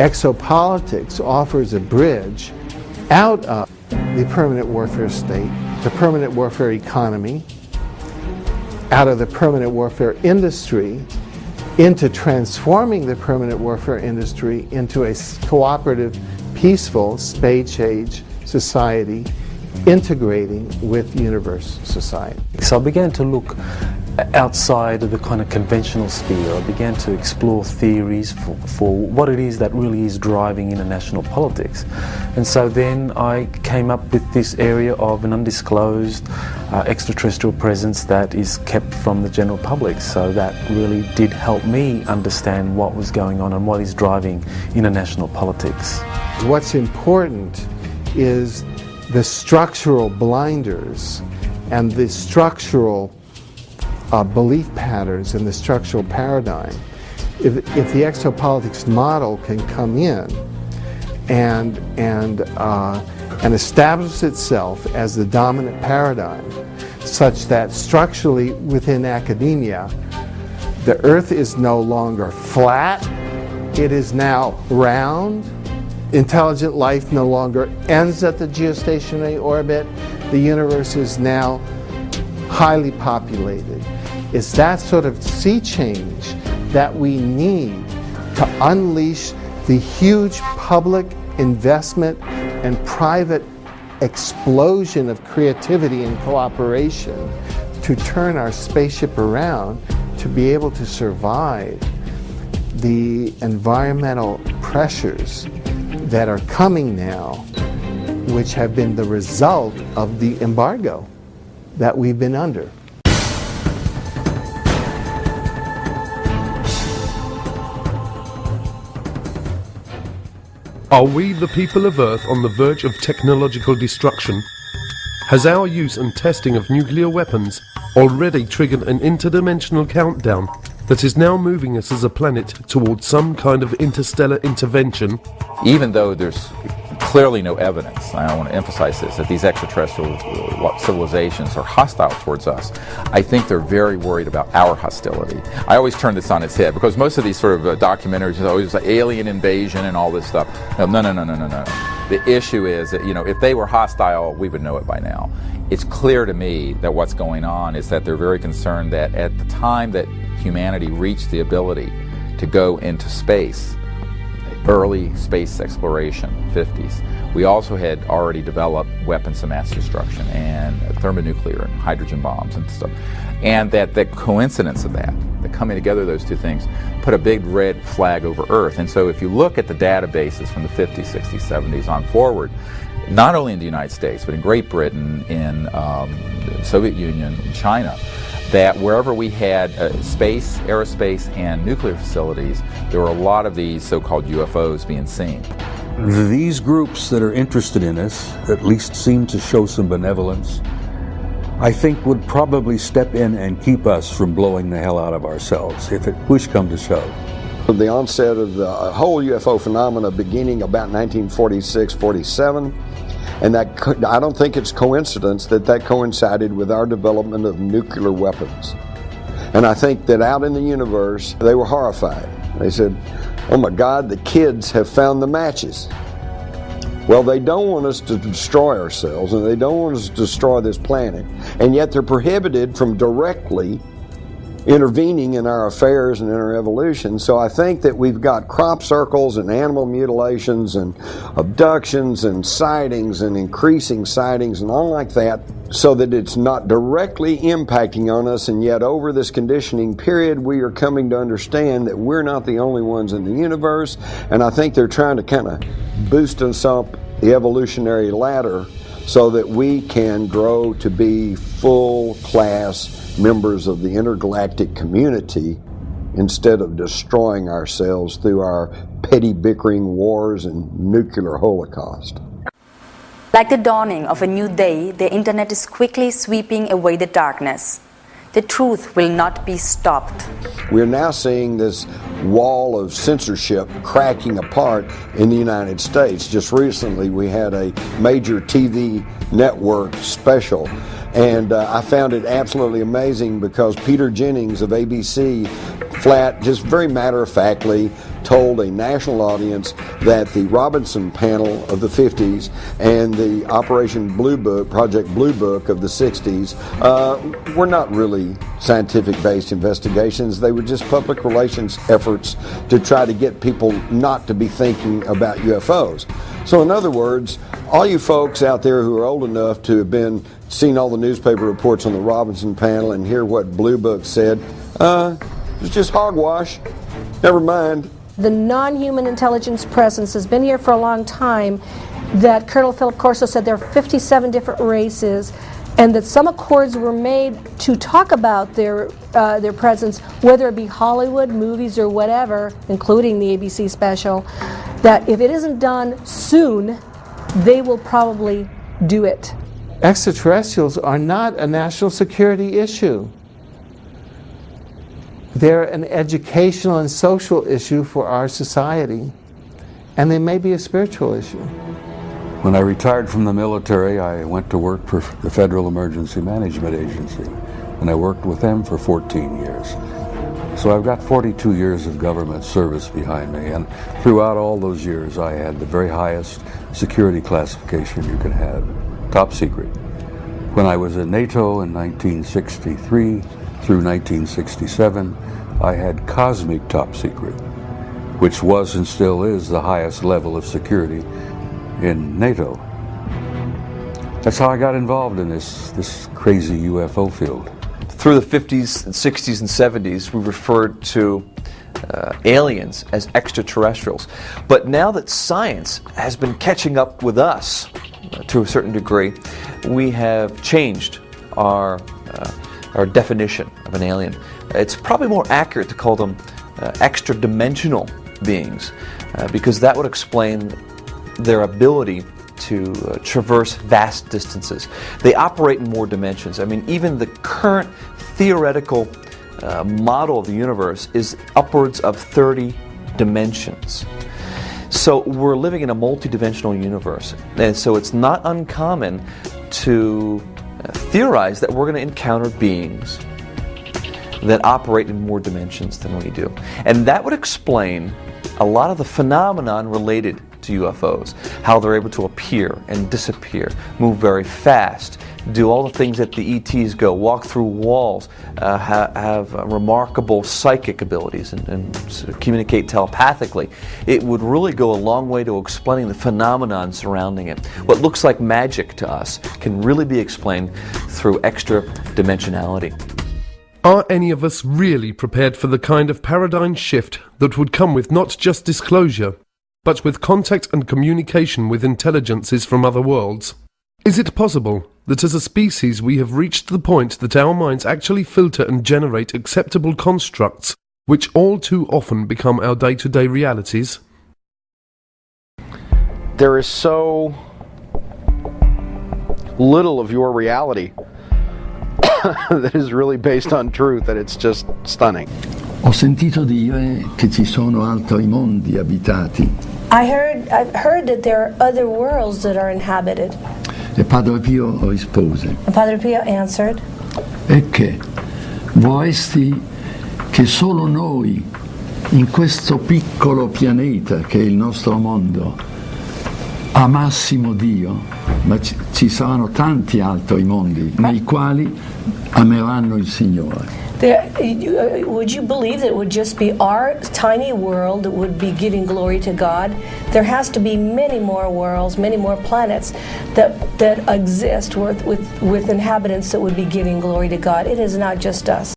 Exopolitics offers a bridge out of the permanent warfare state, the permanent warfare economy, out of the permanent warfare industry, into transforming the permanent warfare industry into a cooperative, peaceful, space-age society, integrating with universe society. So I began to look outside of the kind of conventional sphere. I began to explore theories for what it is that really is driving international politics. And so then I came up with this area of an undisclosed extraterrestrial presence that is kept from the general public. So that really did help me understand what was going on and what is driving international politics. What's important is the structural blinders and the structural belief patterns and the structural paradigm. If the exopolitics model can come in and establish itself as the dominant paradigm, such that structurally within academia, the Earth is no longer flat, it is now round. Intelligent life no longer ends at the geostationary orbit. The universe is now highly populated. It's that sort of sea change that we need to unleash the huge public investment and private explosion of creativity and cooperation to turn our spaceship around to be able to survive the environmental pressures that are coming now, which have been the result of the embargo that we've been under. Are we, the people of Earth, on the verge of technological destruction? Has our use and testing of nuclear weapons already triggered an interdimensional countdown that is now moving us as a planet towards some kind of interstellar intervention? Even though there's clearly no evidence, and I want to emphasize this, that these extraterrestrial civilizations are hostile towards us, I think they're very worried about our hostility. I always turn this on its head, because most of these sort of documentaries are always like alien invasion and all this stuff. No. The issue is that, if they were hostile, we would know it by now. It's clear to me that what's going on is that they're very concerned that at the time that humanity reached the ability to go into space, early space exploration, 50s, we also had already developed weapons of mass destruction and thermonuclear and hydrogen bombs and stuff. And that the coincidence of that, the coming together of those two things, put a big red flag over Earth. And so if you look at the databases from the 50s, 60s, 70s on forward, not only in the United States, but in Great Britain, in the Soviet Union, in China, that wherever we had space, aerospace, and nuclear facilities, there were a lot of these so-called UFOs being seen. These groups that are interested in us, at least seem to show some benevolence, I think would probably step in and keep us from blowing the hell out of ourselves, if it push come to shove. The onset of the whole UFO phenomena beginning about 1946-47, and that I don't think it's coincidence that coincided with our development of nuclear weapons. And I think that out in the universe, they were horrified. They said, oh my God, the kids have found the matches. Well, they don't want us to destroy ourselves, and they don't want us to destroy this planet, and yet they're prohibited from directly intervening in our affairs and in our evolution. So I think that we've got crop circles and animal mutilations and abductions and sightings and increasing sightings and all like that, so that it's not directly impacting on us, and yet over this conditioning period we are coming to understand that we're not the only ones in the universe. And I think they're trying to kind of boost us up the evolutionary ladder so that we can grow to be full class members of the intergalactic community, instead of destroying ourselves through our petty bickering wars and nuclear holocaust. Like the dawning of a new day, the internet is quickly sweeping away the darkness. The truth will not be stopped. We're now seeing this wall of censorship cracking apart in the United States. Just recently we had a major TV network special, and I found it absolutely amazing because Peter Jennings of ABC just very matter-of-factly told a national audience that the Robinson panel of the 50s and the Operation Blue Book, Project Blue Book of the 60s were not really scientific-based investigations. They were just public relations efforts to try to get people not to be thinking about UFOs. So in other words, all you folks out there who are old enough to have seen all the newspaper reports on the Robinson panel and hear what Blue Book said, it's just hogwash. Never mind. The non-human intelligence presence has been here for a long time. That Colonel Philip Corso said there are 57 different races, and that some accords were made to talk about their presence, whether it be Hollywood, movies, or whatever, including the ABC special, that if it isn't done soon, they will probably do it. Extraterrestrials are not a national security issue. They're an educational and social issue for our society, and they may be a spiritual issue. When I retired from the military, I went to work for the Federal Emergency Management Agency, and I worked with them for 14 years. So I've got 42 years of government service behind me, and throughout all those years I had the very highest security classification you can have, top secret. When I was at NATO in 1963 through 1967, I had cosmic top secret, which was and still is the highest level of security in NATO. That's how I got involved in this crazy UFO field. Through the 50s and 60s and 70s, we referred to aliens as extraterrestrials. But now that science has been catching up with us to a certain degree, we have changed our definition of an alien. It's probably more accurate to call them extra-dimensional beings, because that would explain their ability to traverse vast distances. They operate in more dimensions. I mean, even the current theoretical model of the universe is upwards of 30 dimensions. So we're living in a multidimensional universe, and so it's not uncommon to theorize that we're going to encounter beings that operate in more dimensions than we do. And that would explain a lot of the phenomenon related to UFOs, how they're able to appear and disappear, move very fast, do all the things that the ETs go, walk through walls, have remarkable psychic abilities and communicate telepathically. It would really go a long way to explaining the phenomenon surrounding it. What looks like magic to us can really be explained through extra dimensionality. Are any of us really prepared for the kind of paradigm shift that would come with not just disclosure, but with contact and communication with intelligences from other worlds? Is it possible that as a species we have reached the point that our minds actually filter and generate acceptable constructs which all too often become our day-to-day realities? There is so little of your reality that is really based on truth that it's just stunning. Ho sentito dire che ci sono altri mondi abitati. I've heard that there are other worlds that are inhabited. E Padre Pio rispose: And Padre Pio answered, e che vorresti che solo noi, in questo piccolo pianeta che è il nostro mondo, amassimo Dio, ma ci saranno tanti altri mondi nei quali ameranno il Signore. Would you believe that it would just be our tiny world that would be giving glory to God? There has to be many more worlds, many more planets that exist with inhabitants that would be giving glory to God. It is not just us.